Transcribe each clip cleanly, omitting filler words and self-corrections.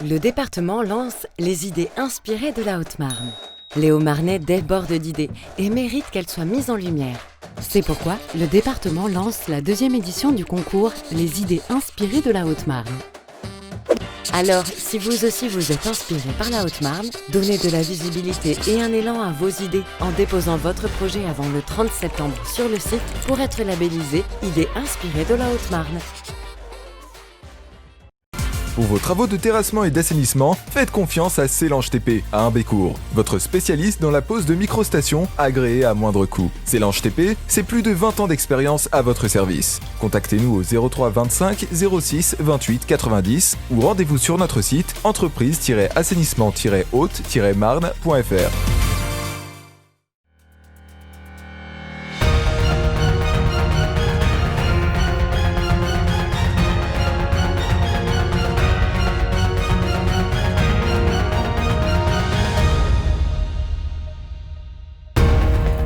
Le département lance les idées inspirées de la Haute-Marne. Les Hauts-Marnais débordent d'idées et méritent qu'elles soient mises en lumière. C'est pourquoi le département lance la 2e édition du concours Les idées inspirées de la Haute-Marne. Alors, si vous aussi vous êtes inspiré par la Haute-Marne, donnez de la visibilité et un élan à vos idées en déposant votre projet avant le 30 septembre sur le site pour être labellisé Idées inspirées de la Haute-Marne. Pour vos travaux de terrassement et d'assainissement, faites confiance à Célange TP à Humbécourt, votre spécialiste dans la pose de microstations agréées à moindre coût. Célange TP, c'est plus de 20 ans d'expérience à votre service. Contactez-nous au 03 25 06 28 90 ou rendez-vous sur notre site entreprise-assainissement-haute-marne.fr.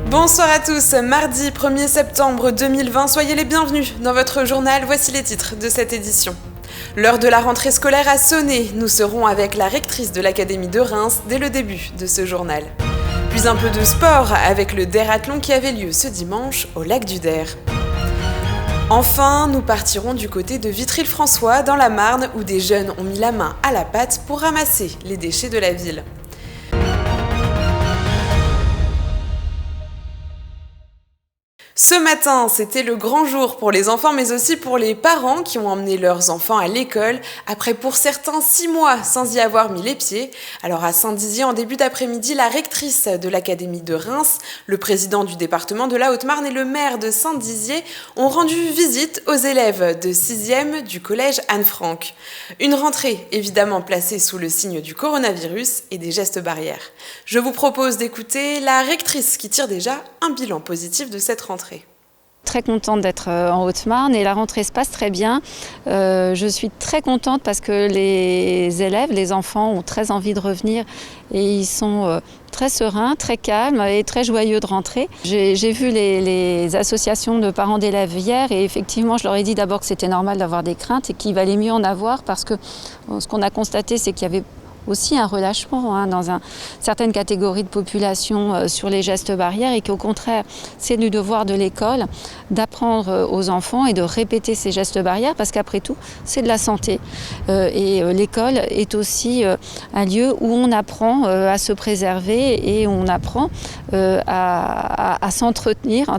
Bonsoir à tous, mardi 1er septembre 2020, soyez les bienvenus dans votre journal, voici les titres de cette édition. L'heure de la rentrée scolaire a sonné, nous serons avec la rectrice de l'Académie de Reims dès le début de ce journal. Puis un peu de sport avec le dérathlon qui avait lieu ce dimanche au lac du Der. Enfin, nous partirons du côté de Vitry-le-François dans la Marne où des jeunes ont mis la main à la pâte pour ramasser les déchets de la ville. Ce matin, c'était le grand jour pour les enfants, mais aussi pour les parents qui ont emmené leurs enfants à l'école, après pour certains 6 mois sans y avoir mis les pieds. Alors à Saint-Dizier, en début d'après-midi, la rectrice de l'Académie de Reims, le président du département de la Haute-Marne et le maire de Saint-Dizier ont rendu visite aux élèves de 6e du collège Anne-Franck. Une rentrée évidemment placée sous le signe du coronavirus et des gestes barrières. Je vous propose d'écouter la rectrice qui tire déjà un bilan positif de cette rentrée. Très contente d'être en Haute-Marne et la rentrée se passe très bien. Je suis très contente parce que les élèves, les enfants ont très envie de revenir et ils sont très sereins, très calmes et très joyeux de rentrer. J'ai vu les associations de parents d'élèves hier et effectivement je leur ai dit d'abord que c'était normal d'avoir des craintes et qu'il valait mieux en avoir parce que ce qu'on a constaté c'est qu'il y avait aussi un relâchement dans certaines catégories de population sur les gestes barrières et qu'au contraire, c'est du devoir de l'école d'apprendre aux enfants et de répéter ces gestes barrières parce qu'après tout, c'est de la santé. Et l'école est aussi un lieu où on apprend à se préserver et on apprend à s'entretenir, à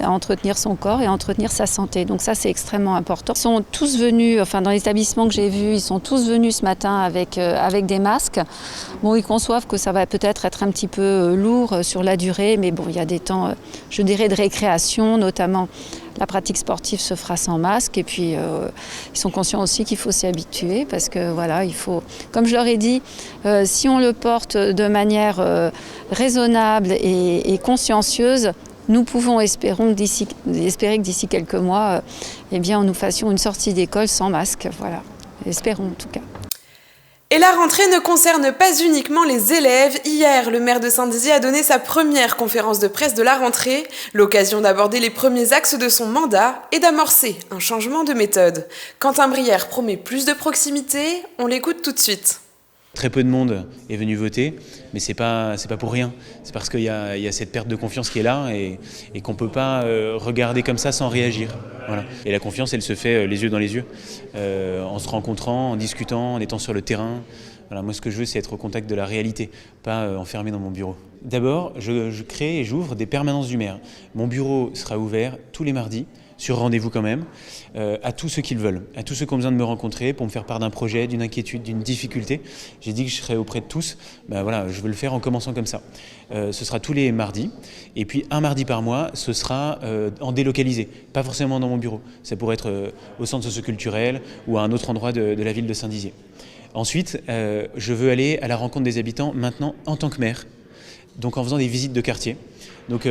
entretenir son corps et à entretenir sa santé. Donc ça, c'est extrêmement important. Ils sont tous venus, enfin dans l'établissement que j'ai vu, ils sont tous venus ce matin avec des masques. Bon, ils conçoivent que ça va peut-être être un petit peu lourd sur la durée, mais bon, il y a des temps, je dirais, de récréation, notamment la pratique sportive se fera sans masque et puis ils sont conscients aussi qu'il faut s'y habituer parce que voilà, il faut, comme je leur ai dit, si on le porte de manière raisonnable et consciencieuse, nous pouvons espérer que d'ici quelques mois, eh bien, nous fassions une sortie d'école sans masque. Voilà, espérons en tout cas. Et la rentrée ne concerne pas uniquement les élèves. Hier, le maire de Saint-Dizier a donné sa première conférence de presse de la rentrée, l'occasion d'aborder les premiers axes de son mandat et d'amorcer un changement de méthode. Quentin Brière promet plus de proximité, on l'écoute tout de suite. Très peu de monde est venu voter, mais c'est pas pour rien. C'est parce qu'il y a cette perte de confiance qui est là et qu'on ne peut pas regarder comme ça sans réagir. Voilà. Et la confiance, elle se fait les yeux dans les yeux, en se rencontrant, en discutant, en étant sur le terrain. Voilà, moi, ce que je veux, c'est être au contact de la réalité, pas enfermé dans mon bureau. D'abord, je crée et j'ouvre des permanences du maire. Mon bureau sera ouvert tous les mardis, sur rendez-vous quand même, à tous ceux qui le veulent, à tous ceux qui ont besoin de me rencontrer pour me faire part d'un projet, d'une inquiétude, d'une difficulté. J'ai dit que je serais auprès de tous. Ben voilà, je veux le faire en commençant comme ça. Ce sera tous les mardis. Et puis un mardi par mois, ce sera en délocalisé, pas forcément dans mon bureau. Ça pourrait être au centre socio-culturel ou à un autre endroit de la ville de Saint-Dizier. Ensuite, je veux aller à la rencontre des habitants maintenant en tant que maire, donc en faisant des visites de quartier. Donc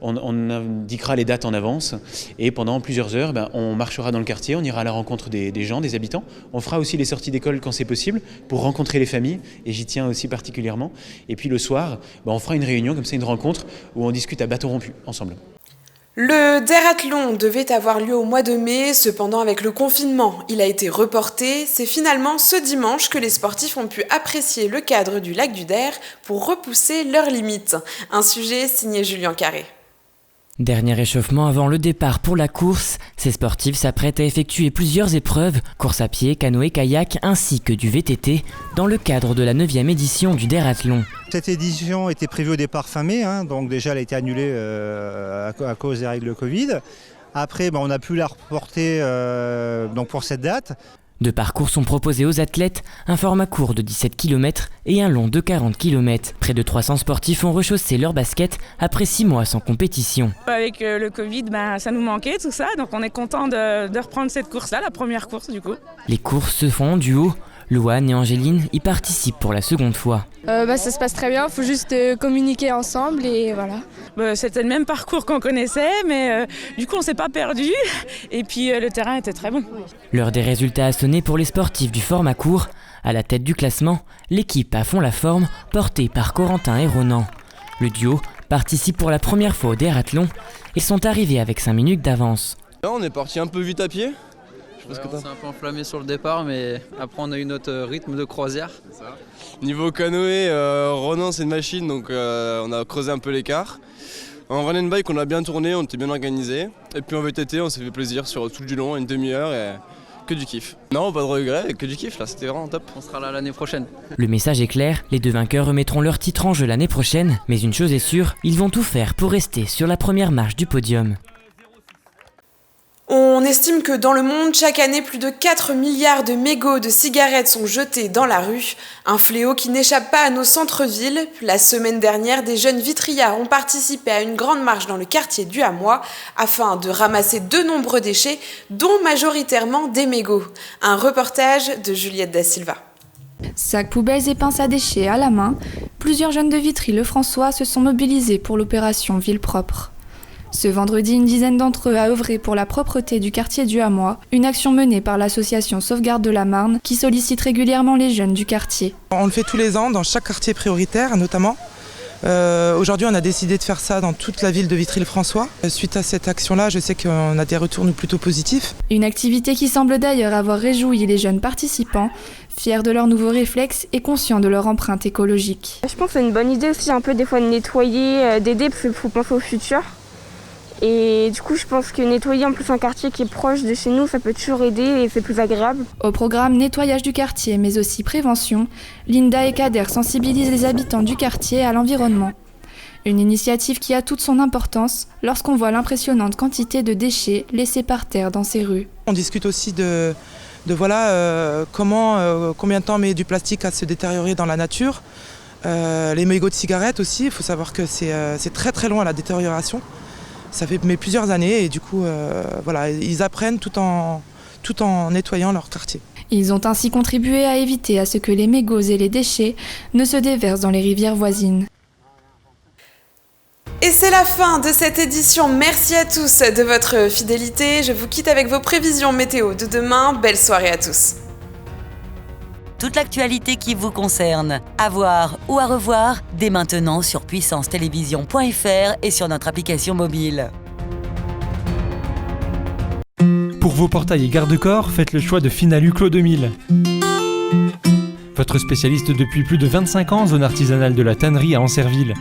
on indiquera les dates en avance et pendant plusieurs heures, on marchera dans le quartier, on ira à la rencontre des gens, des habitants. On fera aussi les sorties d'école quand c'est possible pour rencontrer les familles et j'y tiens aussi particulièrement. Et puis le soir, on fera une réunion, comme ça une rencontre où on discute à bâton rompu ensemble. Le dérathlon devait avoir lieu au mois de mai, cependant avec le confinement, il a été reporté. C'est finalement ce dimanche que les sportifs ont pu apprécier le cadre du lac du Der pour repousser leurs limites. Un sujet signé Julien Carré. Dernier échauffement avant le départ pour la course, ces sportifs s'apprêtent à effectuer plusieurs épreuves, course à pied, canoë, kayak ainsi que du VTT dans le cadre de la 9e édition du dérathlon. Cette édition était prévue au départ fin mai, donc déjà elle a été annulée à cause des règles Covid. Après on a pu la reporter donc pour cette date. Deux parcours sont proposés aux athlètes, un format court de 17 km et un long de 40 km. Près de 300 sportifs ont rechaussé leurs baskets après 6 mois sans compétition. Avec le Covid, ça nous manquait tout ça, donc on est content de reprendre cette course-là, la première course du coup. Les courses se font en duo. Louane et Angéline y participent pour la seconde fois. Ça se passe très bien, il faut juste communiquer ensemble et voilà. C'était le même parcours qu'on connaissait, mais du coup on s'est pas perdu et puis le terrain était très bon. L'heure des résultats a sonné pour les sportifs du format court. À la tête du classement, l'équipe à fond la forme, portée par Corentin et Ronan. Le duo participe pour la première fois au dérathlon et sont arrivés avec 5 minutes d'avance. Là on est parti un peu vite à pied. On s'est un peu enflammé sur le départ, mais après on a eu notre rythme de croisière. Niveau canoë, Ronan c'est une machine, donc on a creusé un peu l'écart. En run and bike on a bien tourné, on était bien organisé. Et puis en VTT on s'est fait plaisir sur tout du long, une demi-heure et que du kiff. Non, pas de regret, que du kiff là, c'était vraiment top. On sera là l'année prochaine. Le message est clair, les deux vainqueurs remettront leur titre en jeu l'année prochaine. Mais une chose est sûre, ils vont tout faire pour rester sur la première marche du podium. On estime que dans le monde, chaque année, plus de 4 milliards de mégots de cigarettes sont jetés dans la rue. Un fléau qui n'échappe pas à nos centres-villes. La semaine dernière, des jeunes vitriards ont participé à une grande marche dans le quartier du Hamois afin de ramasser de nombreux déchets, dont majoritairement des mégots. Un reportage de Juliette Da Silva. Sacs, poubelles et pinces à déchets à la main, plusieurs jeunes de Vitry-le-François se sont mobilisés pour l'opération Ville propre. Ce vendredi, une dizaine d'entre eux a œuvré pour la propreté du quartier du Hamois, une action menée par l'association Sauvegarde de la Marne qui sollicite régulièrement les jeunes du quartier. On le fait tous les ans dans chaque quartier prioritaire notamment. Aujourd'hui on a décidé de faire ça dans toute la ville de Vitry-le-François. Suite à cette action-là, je sais qu'on a des retours plutôt positifs. Une activité qui semble d'ailleurs avoir réjoui les jeunes participants, fiers de leurs nouveaux réflexes et conscients de leur empreinte écologique. Je pense que c'est une bonne idée aussi un peu des fois de nettoyer, d'aider parce qu'il faut penser au futur. Et du coup, je pense que nettoyer en plus un quartier qui est proche de chez nous, ça peut toujours aider et c'est plus agréable. Au programme nettoyage du quartier, mais aussi prévention, Linda et Kader sensibilisent les habitants du quartier à l'environnement. Une initiative qui a toute son importance lorsqu'on voit l'impressionnante quantité de déchets laissés par terre dans ces rues. On discute aussi de combien de temps met du plastique à se détériorer dans la nature. Les mégots de cigarettes aussi, il faut savoir que c'est très très long à la détérioration. Ça fait plusieurs années et du coup, ils apprennent tout en nettoyant leur quartier. Ils ont ainsi contribué à éviter à ce que les mégots et les déchets ne se déversent dans les rivières voisines. Et c'est la fin de cette édition. Merci à tous de votre fidélité. Je vous quitte avec vos prévisions météo de demain. Belle soirée à tous. Toute l'actualité qui vous concerne, à voir ou à revoir, dès maintenant sur puissancetélévision.fr et sur notre application mobile. Pour vos portails et garde-corps, faites le choix de Finalu Clos 2000. Votre spécialiste depuis plus de 25 ans, zone artisanale de la tannerie à Ancerville.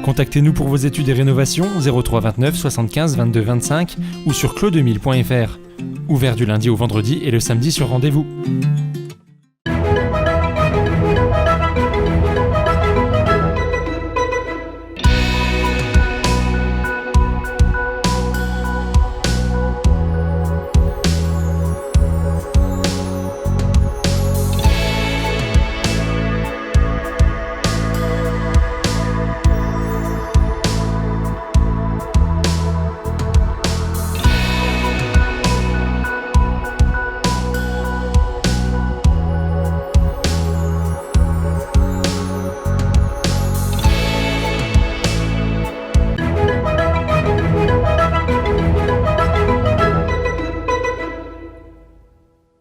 Contactez-nous pour vos études et rénovations 03 29 75 22 25 ou sur clos2000.fr. Ouvert du lundi au vendredi et le samedi sur rendez-vous.